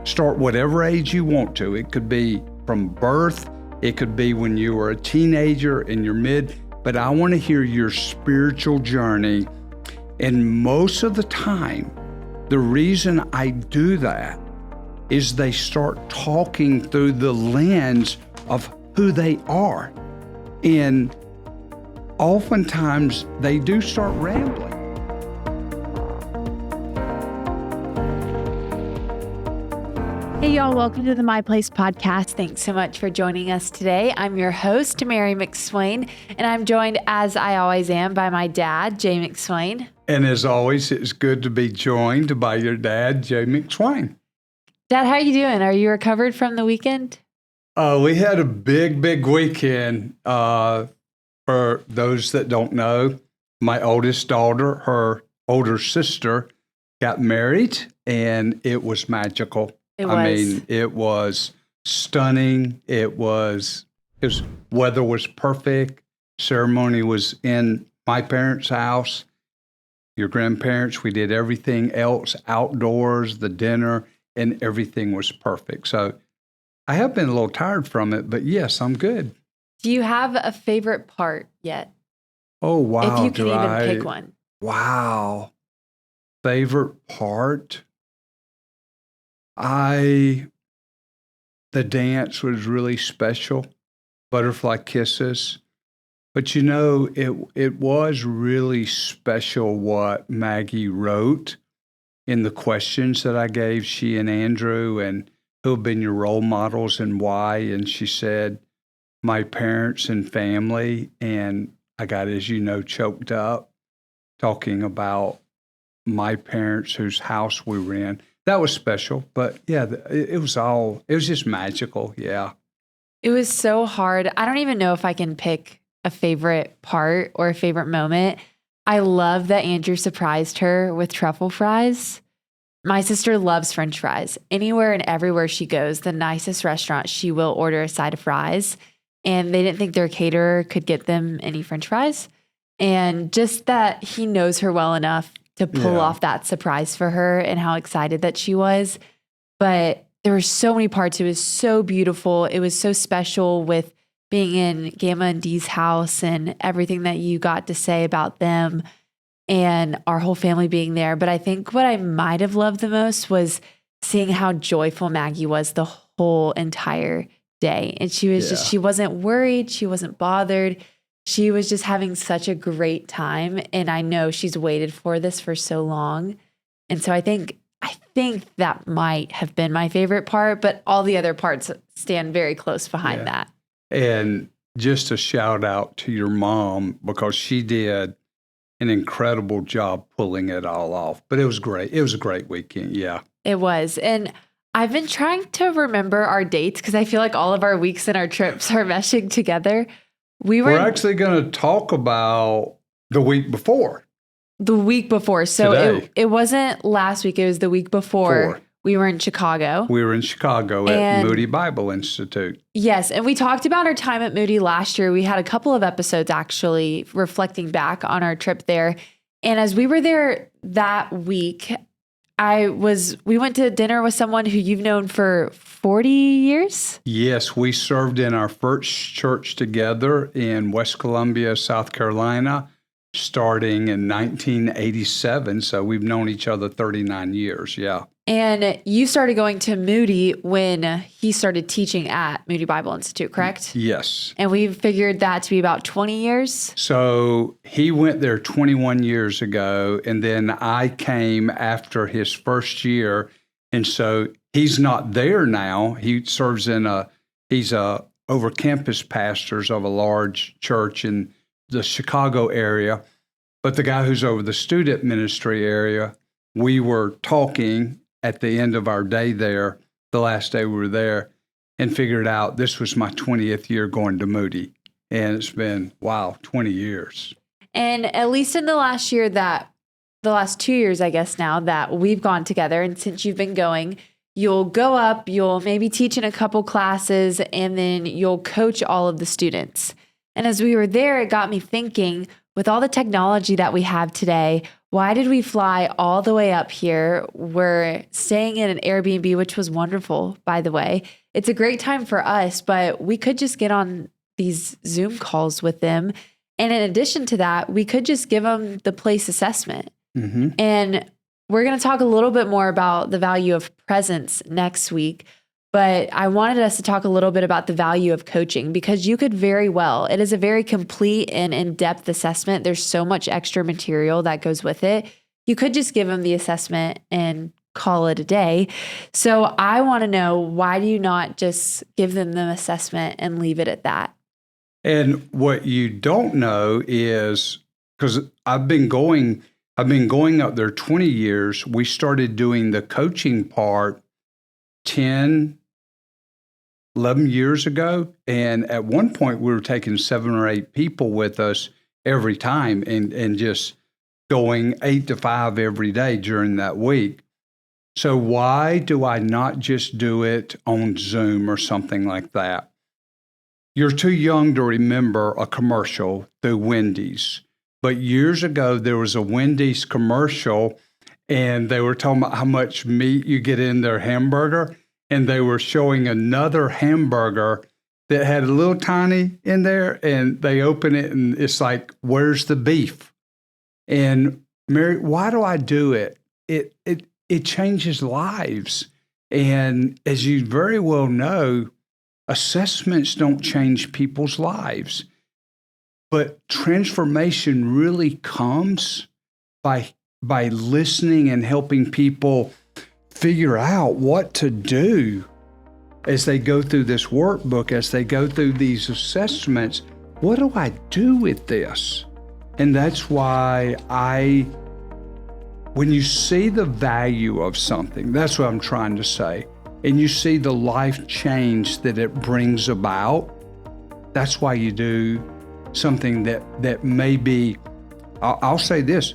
Start whatever age you want to. It could be from birth. It could be when you were a teenager in your mid. But I want to hear your spiritual journey. And most of the time, the reason I do that is they start talking through the lens of who they are. And oftentimes they do start rambling. Hey y'all, welcome to the My Place podcast. Thanks so much for joining us today. I'm your host, Mary McSwain, and I'm joined, as I always am, by my dad, Jay McSwain. And as always, it's good to be joined by your dad, Jay McSwain. Dad, how are you doing? Are you recovered from the weekend? We had a big weekend. For those that don't know, my oldest daughter, her older sister, got married, and it was magical. It was stunning. Weather was perfect. Ceremony was in my parents' house, your grandparents. We did everything else outdoors, the dinner, and everything was perfect. So I have been a little tired from it, but yes, I'm good. Do you have a favorite part yet? Oh, wow. If you can even pick one. Wow. Favorite part? The dance was really special, butterfly kisses. But you know, it was really special what Maggie wrote in the questions that I gave she and Andrew, and who have been your role models and why. And she said, my parents and family. And I got, as you know, choked up talking about my parents whose house we were in. That was special, but yeah, it was just magical. Yeah. It was so hard. I don't even know if I can pick a favorite part or a favorite moment. I love that Andrew surprised her with truffle fries. My sister loves French fries. Anywhere and everywhere she goes, the nicest restaurant, she will order a side of fries. And they didn't think their caterer could get them any French fries. And just that he knows her well enough to pull off that surprise for her, and how excited that she was. But there were so many parts. It was so beautiful. It was so special with being in Gamma and Dee's house and everything that you got to say about them and our whole family being there. But I think what I might have loved the most was seeing how joyful Maggie was the whole entire day. And she was she wasn't worried. She wasn't bothered. She was just having such a great time. And I know she's waited for this for so long. And so I think that might have been my favorite part, but all the other parts stand very close behind that. And just a shout out to your mom, because she did an incredible job pulling it all off. But it was great. It was a great weekend. Yeah. It was. And I've been trying to remember our dates because I feel like all of our weeks and our trips are meshing together. We're actually going to talk about the week before. The week before. So it wasn't last week. It was the week before. We were in Chicago. We were in Chicago at Moody Bible Institute. Yes. And we talked about our time at Moody last year. We had a couple of episodes actually reflecting back on our trip there. And as we were there that week, we went to dinner with someone who you've known for 40 years? Yes, we served in our first church together in West Columbia, South Carolina, starting in 1987. So we've known each other 39 years, yeah. And you started going to Moody when he started teaching at Moody Bible Institute, correct? Yes. And we figured that to be about 20 years? So he went there 21 years ago, and then I came after his first year. And so he's not there now. He serves he's over campus pastors of a large church in the Chicago area. But the guy who's over the student ministry area, we were talking at the end of our day there, the last day we were there, and figured out this was my 20th year going to Moody. And it's been, 20 years. And at least in the last 2 years, I guess now that we've gone together, and since you've been going, you'll go up, you'll maybe teach in a couple classes, and then you'll coach all of the students. And as we were there, it got me thinking, with all the technology that we have today, Why did we fly all the way up here? We're staying in an Airbnb, which was wonderful, by the way. It's a great time for us, but we could just get on these Zoom calls with them. And in addition to that, we could just give them the place assessment. Mm-hmm. And we're going to talk a little bit more about the value of presence next week. But I wanted us to talk a little bit about the value of coaching, because you could very well, it is a very complete and in-depth assessment. There's so much extra material that goes with it. You could just give them the assessment and call it a day. So I want to know, why do you not just give them the assessment and leave it at that? And what you don't know is, because I've been going up there 20 years. We started doing the coaching part 10, 11 years ago. And at one point, we were taking 7 or 8 people with us every time and just going 8 to 5 every day during that week. So why do I not just do it on Zoom or something like that? You're too young to remember a commercial through Wendy's. But years ago, there was a Wendy's commercial, and they were talking about how much meat you get in their hamburger. And they were showing another hamburger that had a little tiny in there, and they open it, and it's like, where's the beef? And Mary, why do I do it? It changes lives. And as you very well know, assessments don't change people's lives. But transformation really comes by listening and helping people figure out what to do as they go through this workbook, as they go through these assessments. What do I do with this? And that's why when you see the value of something, that's what I'm trying to say, and you see the life change that it brings about, that's why you do something that may be, I'll say this,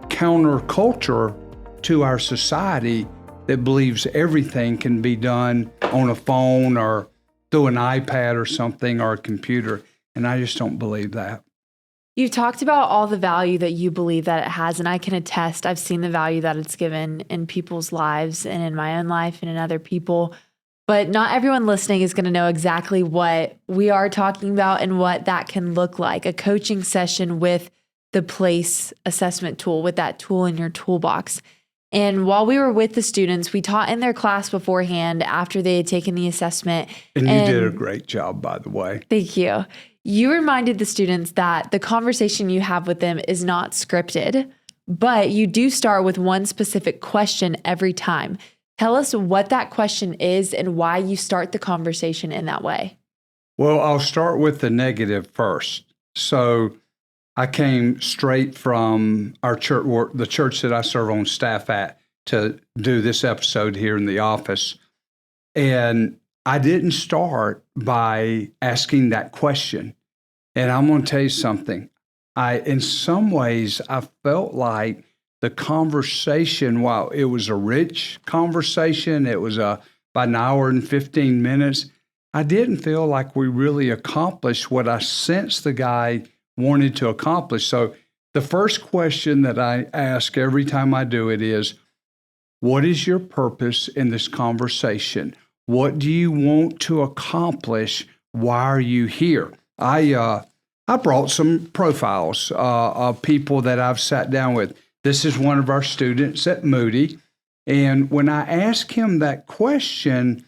counterculture to our society that believes everything can be done on a phone or through an iPad or something, or a computer. And I just don't believe that. You've talked about all the value that you believe that it has, and I can attest, I've seen the value that it's given in people's lives and in my own life and in other people. But not everyone listening is going to know exactly what we are talking about and what that can look like. A coaching session with the place assessment tool, with that tool in your toolbox. And while we were with the students, we taught in their class beforehand after they had taken the assessment. And you did a great job, by the way. Thank you. You reminded the students that the conversation you have with them is not scripted, but you do start with one specific question every time. Tell us what that question is and why you start the conversation in that way. Well, I'll start with the negative first. So I came straight from our church, the church that I serve on staff at, to do this episode here in the office. And I didn't start by asking that question. And I'm going to tell you something. In some ways, I felt like the conversation, while it was a rich conversation, it was about an hour and 15 minutes, I didn't feel like we really accomplished what I sensed the guy wanted to accomplish. So the first question that I ask every time I do it is, what is your purpose in this conversation? What do you want to accomplish? Why are you here? I brought some profiles of people that I've sat down with. This is one of our students at Moody. And when I asked him that question,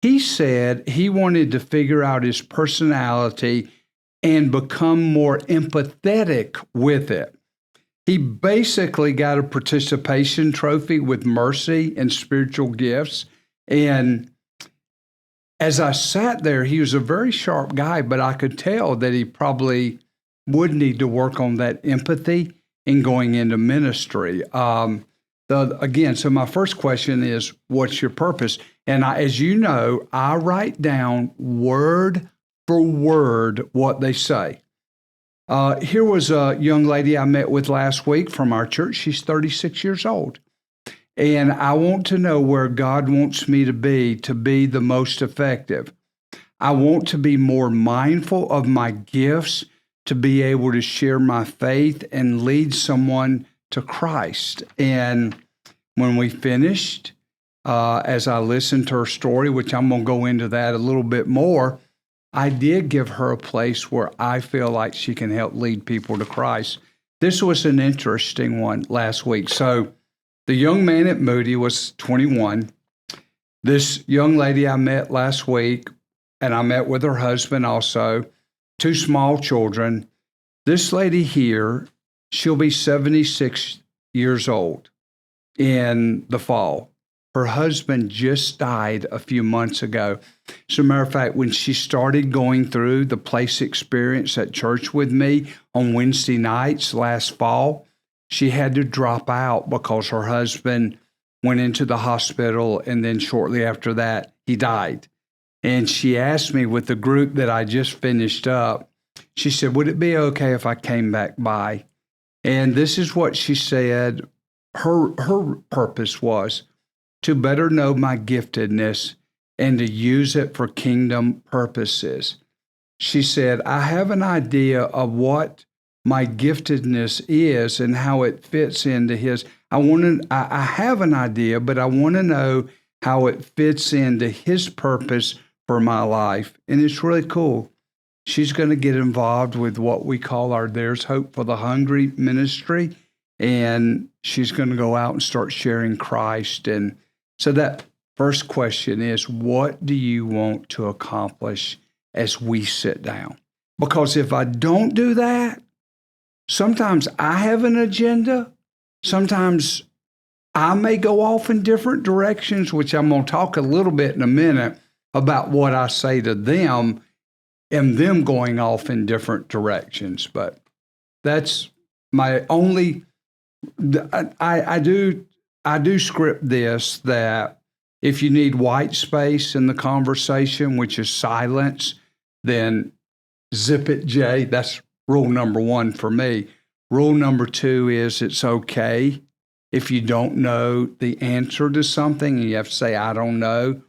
he said he wanted to figure out his personality and become more empathetic with it. He basically got a participation trophy with mercy and spiritual gifts. And as I sat there, he was a very sharp guy, but I could tell that he probably would need to work on that empathy in going into ministry. So my first question is, what's your purpose? And as you know, I write down word for word what they say. Here was a young lady I met with last week from our church. She's 36 years old. And I want to know where God wants me to be the most effective. I want to be more mindful of my gifts, to be able to share my faith and lead someone to Christ. And when we finished, as I listened to her story, which I'm going to go into that a little bit more, I did give her a place where I feel like she can help lead people to Christ. This was an interesting one last week. So the young man at Moody was 21. This young lady I met last week, and I met with her husband also, 2 small children. This lady here, she'll be 76 years old in the fall. Her husband just died a few months ago. As a matter of fact, when she started going through the place experience at church with me on Wednesday nights last fall, she had to drop out because her husband went into the hospital, and then shortly after that, he died. And she asked me, with the group that I just finished up, she said, would it be okay if I came back by? And this is what she said her purpose was: to better know my giftedness and to use it for kingdom purposes. She said, I have an idea of what my giftedness is and how it fits into his. I have an idea, but I want to know how it fits into his purpose for my life. And it's really cool. She's going to get involved with what we call our There's Hope for the Hungry ministry. And she's going to go out and start sharing Christ. And so that first question is, what do you want to accomplish as we sit down? Because if I don't do that, sometimes I have an agenda. Sometimes I may go off in different directions, which I'm going to talk a little bit in a minute about what I say to them and them going off in different directions. But that's my only, I do script this, that if you need white space in the conversation, which is silence, then zip it, Jay. That's rule number 1 for me. Rule number 2 is it's okay if you don't know the answer to something and you have to say, I don't know.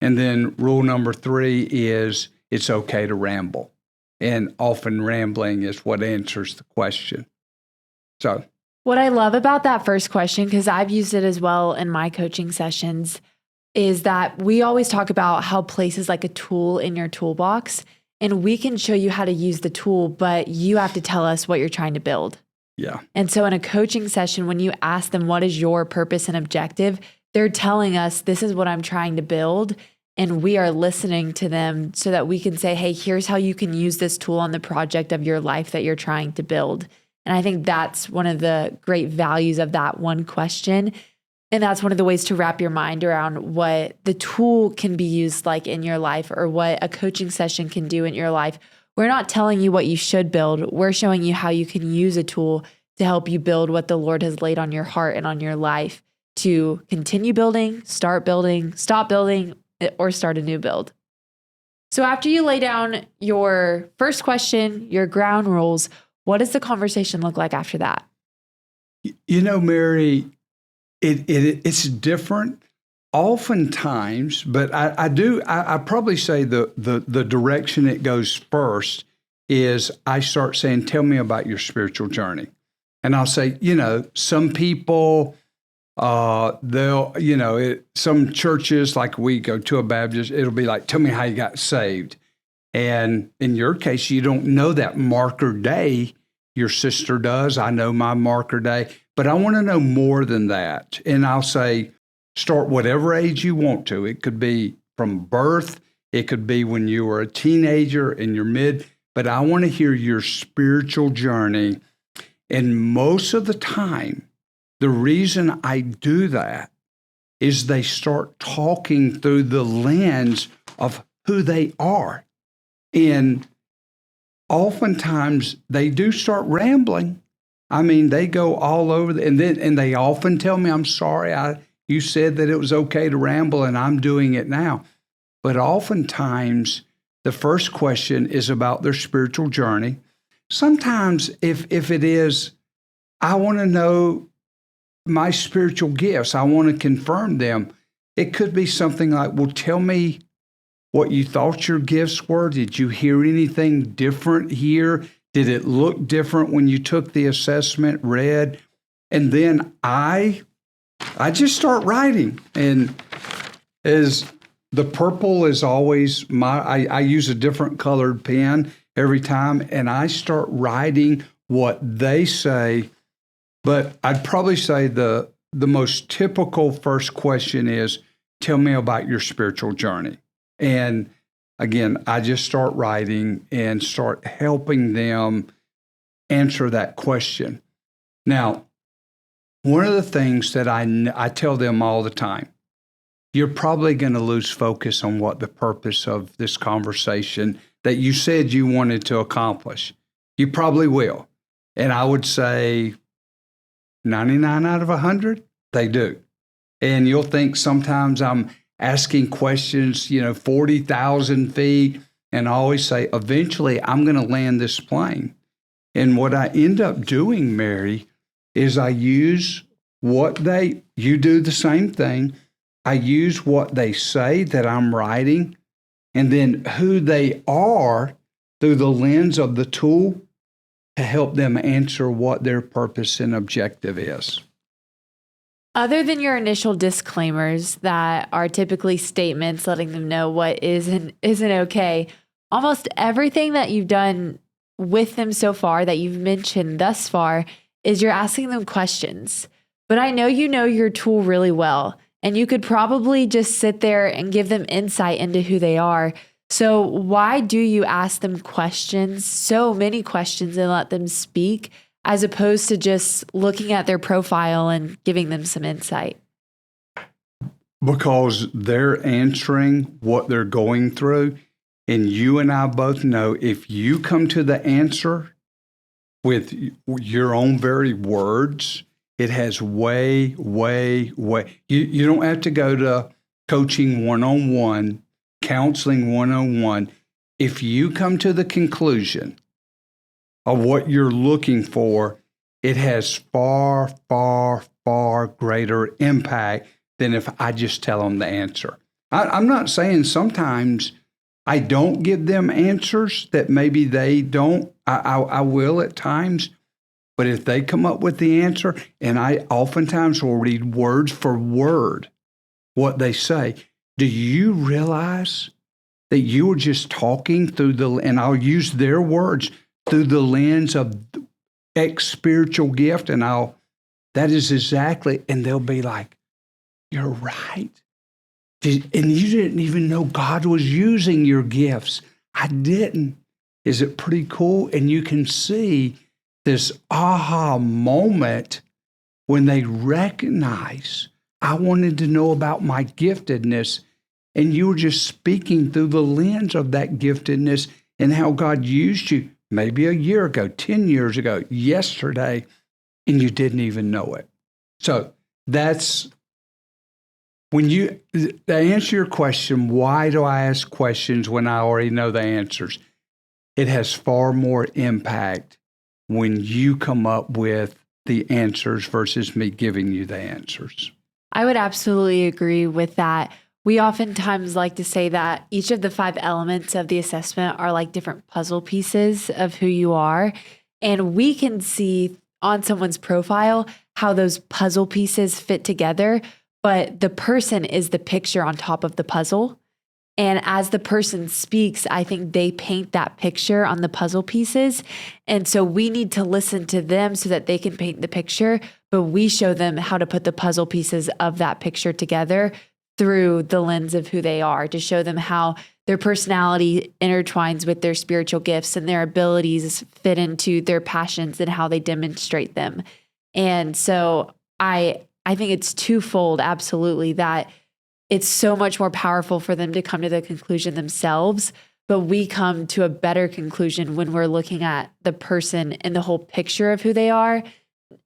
And then rule number 3 is it's okay to ramble. And often rambling is what answers the question. So what I love about that first question, because I've used it as well in my coaching sessions, is that we always talk about how place is like a tool in your toolbox, and we can show you how to use the tool, but you have to tell us what you're trying to build. Yeah. And so in a coaching session, when you ask them, what is your purpose and objective? They're telling us, this is what I'm trying to build. And we are listening to them so that we can say, hey, here's how you can use this tool on the project of your life that you're trying to build. And I think that's one of the great values of that one question. And that's one of the ways to wrap your mind around what the tool can be used like in your life, or what a coaching session can do in your life. We're not telling you what you should build. We're showing you how you can use a tool to help you build what the Lord has laid on your heart and on your life to continue building, start building, stop building, or start a new build. So after you lay down your first question, your ground rules, what does the conversation look like after that? You know, Mary, it's different oftentimes, but I probably say the direction it goes first is I start saying, tell me about your spiritual journey. And I'll say, some people, some churches, like we go to a Baptist, it'll be like, tell me how you got saved. And in your case, you don't know that marker day. Your sister does. I know my marker day, but I want to know more than that. And I'll say, start whatever age you want to. It could be from birth. It could be when you were a teenager, in your mid, but I want to hear your spiritual journey. And most of the time, the reason I do that is they start talking through the lens of who they are. And oftentimes they do start rambling. I mean, they go all over, and they often tell me, I'm sorry, you said that it was okay to ramble and I'm doing it now. But oftentimes the first question is about their spiritual journey. Sometimes if it is, I want to know my spiritual gifts, I want to confirm them. It could be something like, well, tell me what you thought your gifts were. Did you hear anything different here? Did it look different when you took the assessment, read? And then I just start writing. And as the purple is always I use a different colored pen every time, and I start writing what they say. But I'd probably say the most typical first question is, tell me about your spiritual journey. And again, I just start writing and start helping them answer that question. Now, one of the things that I tell them all the time, you're probably going to lose focus on what the purpose of this conversation that you said you wanted to accomplish. You probably will. And I would say 99 out of 100, they do. And you'll think sometimes I'm asking questions, 40,000 feet, and I always say, eventually I'm going to land this plane. And what I end up doing, Mary, is I use you do the same thing. I use what they say that I'm writing, and then who they are through the lens of the tool to help them answer what their purpose and objective is. Other than your initial disclaimers that are typically statements letting them know what is and isn't okay, almost everything that you've done with them so far that you've mentioned thus far is you're asking them questions. But I know you know your tool really well, and you could probably just sit there and give them insight into who they are. So why do you ask them questions, so many questions, and let them speak, as opposed to just looking at their profile and giving them some insight? Because they're answering what they're going through. And you and I both know if you come to the answer with your own very words, it has way. You don't have to go to coaching 101, counseling 101. If you come to the conclusion of what you're looking for, it has far greater impact than if I just tell them the answer. I'm not saying sometimes I don't give them answers that maybe they don't. I will at times. But if they come up with the answer, and I oftentimes will read word for word what they say, do you realize that you were just talking through and I'll use their words, through the lens of X spiritual gift, and that is exactly, and they'll be like, you're right. And you didn't even know God was using your gifts. I didn't. Is it pretty cool? And you can see this aha moment when they recognize, I wanted to know about my giftedness, and you were just speaking through the lens of that giftedness and how God used you maybe a year ago, 10 years ago, yesterday, and you didn't even know it. So that's to answer your question, why do I ask questions when I already know the answers? It has far more impact when you come up with the answers versus me giving you the answers. I would absolutely agree with that. We oftentimes like to say that each of the 5 elements of the assessment are like different puzzle pieces of who you are. And we can see on someone's profile how those puzzle pieces fit together, but the person is the picture on top of the puzzle. And as the person speaks, I think they paint that picture on the puzzle pieces. And so we need to listen to them so that they can paint the picture, but we show them how to put the puzzle pieces of that picture together through the lens of who they are, to show them how their personality intertwines with their spiritual gifts and their abilities fit into their passions and how they demonstrate them. And so I think it's twofold, absolutely, that it's so much more powerful for them to come to the conclusion themselves, but we come to a better conclusion when we're looking at the person and the whole picture of who they are.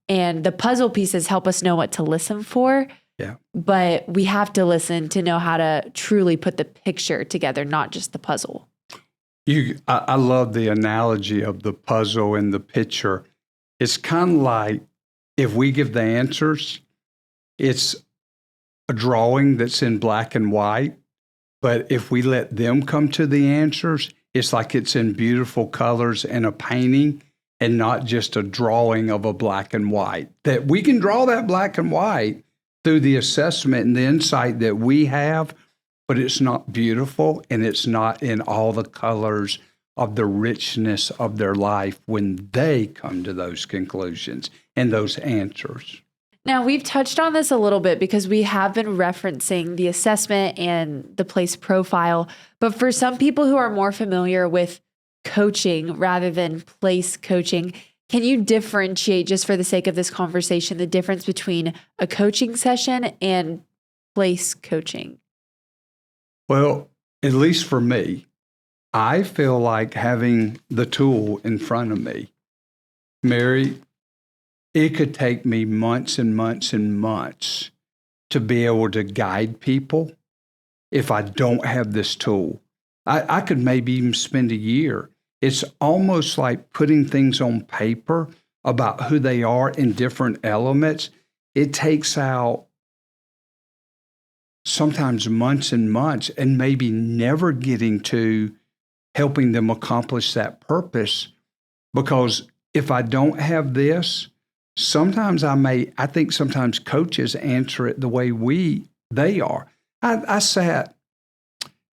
And the puzzle pieces help us know what to listen for. Yeah. But we have to listen to know how to truly put the picture together, not just the puzzle. I love the analogy of the puzzle and the picture. It's kind of like if we give the answers, it's a drawing that's in black and white. But if we let them come to the answers, it's like it's in beautiful colors and a painting. and not just a drawing of a black and white. That we can draw that black and white through the assessment and the insight that we have, but it's not beautiful and it's not in all the colors of the richness of their life when they come to those conclusions and those answers. Now, we've touched on this a little bit because we have been referencing the assessment and the place profile. But for some people who are more familiar with coaching rather than place coaching, can you differentiate, just for the sake of this conversation, the difference between a coaching session and place coaching? Well, at least for me, I feel like having the tool in front of me, Mary, it could take me months and months and months to be able to guide people if I don't have this tool. I could maybe even spend a year. It's almost like putting things on paper about who they are in different elements. It takes out sometimes months and months and maybe never getting to helping them accomplish that purpose. Because if I don't have this, sometimes I think sometimes coaches answer it the way they are. I sat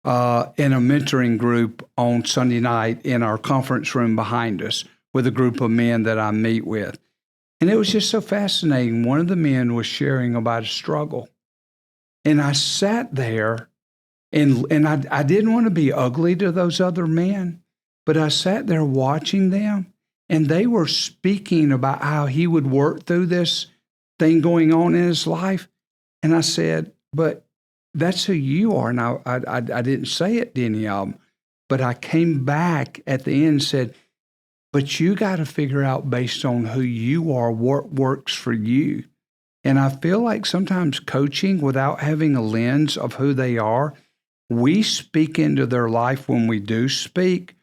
in a mentoring group on Sunday night in our conference room behind us with a group of men that I meet with. And it was just so fascinating. One of the men was sharing about a struggle. And I sat there and I didn't want to be ugly to those other men, but I sat there watching them and they were speaking about how he would work through this thing going on in his life. And I said, but that's who you are. And I didn't say it to any of them, but I came back at the end and said, but you got to figure out based on who you are, what works for you. And I feel like sometimes coaching without having a lens of who they are, we speak into their life when we do speak.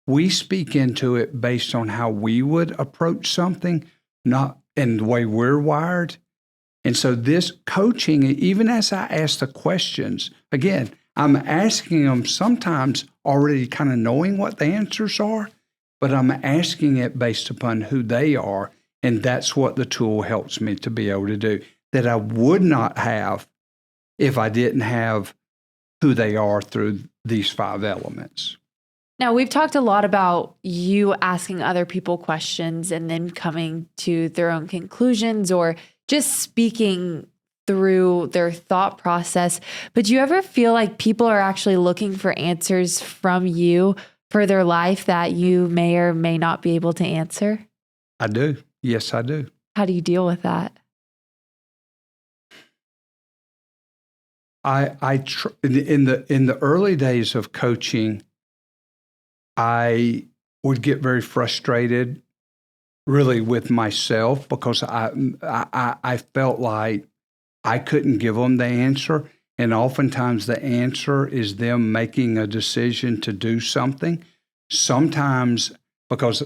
We speak into it based on how we would approach something, not in the way we're wired. And so this coaching, even as I ask the questions, again, I'm asking them sometimes already kind of knowing what the answers are, but I'm asking it based upon who they are. And that's what the tool helps me to be able to do, that I would not have if I didn't have who they are through these 5 elements. Now, we've talked a lot about you asking other people questions and then coming to their own conclusions or just speaking through their thought process. But do you ever feel like people are actually looking for answers from you for their life that you may or may not be able to answer? I do. Yes, I do. How do you deal with that? In the early days of coaching, I would get very frustrated, really, with myself because I felt like I couldn't give them the answer, and oftentimes the answer is them making a decision to do something. Sometimes because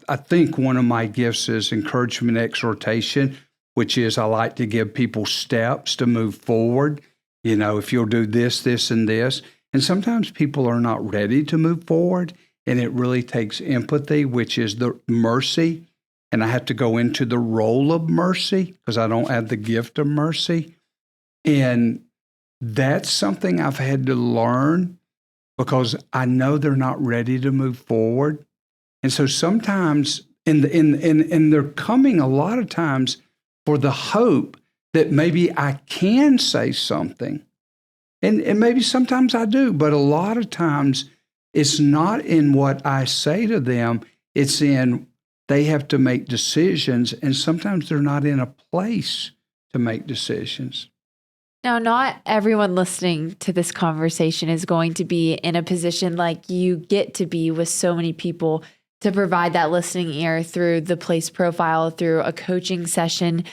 I think one of my gifts is encouragement, exhortation, which is I like to give people steps to move forward. You know, if you'll do this, this, and this. And sometimes people are not ready to move forward, and it really takes empathy, which is the mercy. And I have to go into the role of mercy because I don't have the gift of mercy. And that's something I've had to learn because I know they're not ready to move forward. And so sometimes, and they're coming a lot of times for the hope that maybe I can say something. And maybe sometimes I do, but a lot of times it's not in what I say to them. It's in they have to make decisions, and sometimes they're not in a place to make decisions. Now, not everyone listening to this conversation is going to be in a position like you get to be with so many people to provide that listening ear through the place profile, through a coaching session.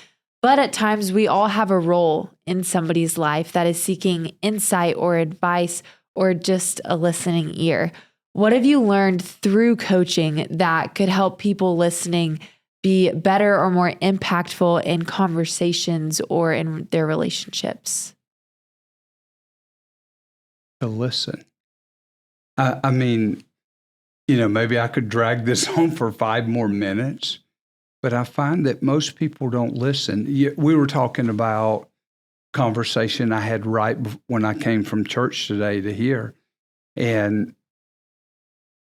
But at times we all have a role in somebody's life that is seeking insight or advice or just a listening ear. What have you learned through coaching that could help people listening be better or more impactful in conversations or in their relationships? To listen. I mean, maybe I could drag this on for 5 more minutes. But I find that most people don't listen. We were talking about conversation I had right when I came from church today to here. And,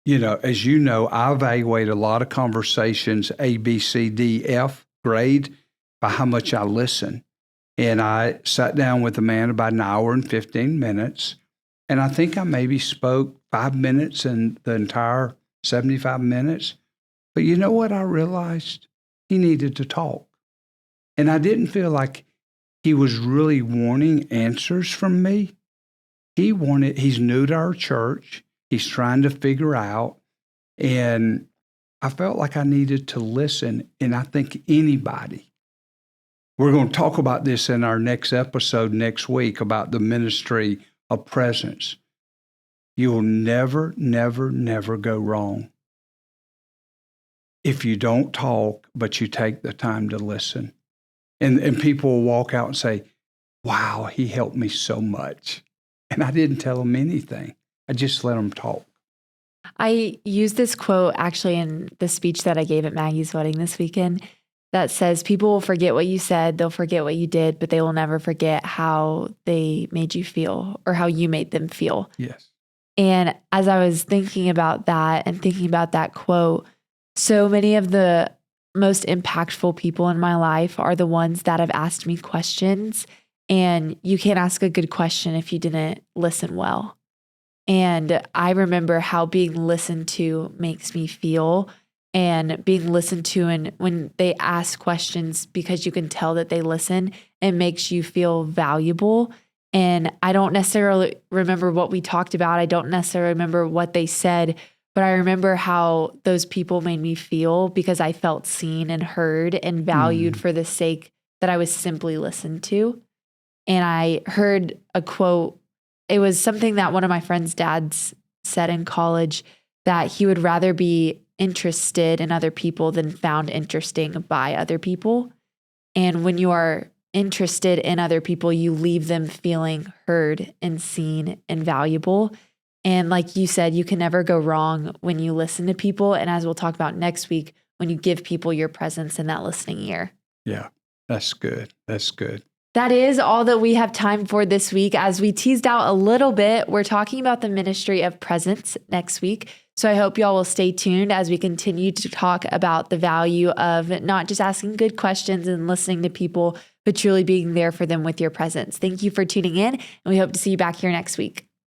as you know, I evaluate a lot of conversations, A, B, C, D, F grade, by how much I listen. And I sat down with a man about an hour and 15 minutes. And I think I maybe spoke 5 minutes in the entire 75 minutes. But you know what I realized? He needed to talk. And I didn't feel like he was really wanting answers from me. He's new to our church. He's trying to figure out. And I felt like I needed to listen. And I think we're going to talk about this in our next episode next week about the ministry of presence. You'll never, never, never go wrong if you don't talk, but you take the time to listen. And people will walk out and say, wow, he helped me so much. And I didn't tell them anything. I just let them talk. I used this quote actually in the speech that I gave at Maggie's wedding this weekend that says, people will forget what you said, they'll forget what you did, but they will never forget how they made you feel or how you made them feel. Yes. And as I was thinking about that and thinking about that quote, so many of the most impactful people in my life are the ones that have asked me questions. And you can't ask a good question if you didn't listen well. And I remember how being listened to makes me feel, and being listened to, and when they ask questions, because you can tell that they listen, it makes you feel valuable. And I don't necessarily remember what we talked about. I don't necessarily remember what they said, but I remember how those people made me feel because I felt seen and heard and valued for the sake that I was simply listened to. And I heard a quote. It was something that one of my friend's dads said in college, that he would rather be interested in other people than found interesting by other people. And when you are interested in other people, you leave them feeling heard and seen and valuable. And like you said, you can never go wrong when you listen to people. And as we'll talk about next week, when you give people your presence in that listening ear. Yeah, that's good. That's good. That is all that we have time for this week. As we teased out a little bit, we're talking about the ministry of presence next week. So I hope y'all will stay tuned as we continue to talk about the value of not just asking good questions and listening to people, but truly being there for them with your presence. Thank you for tuning in, and we hope to see you back here next week.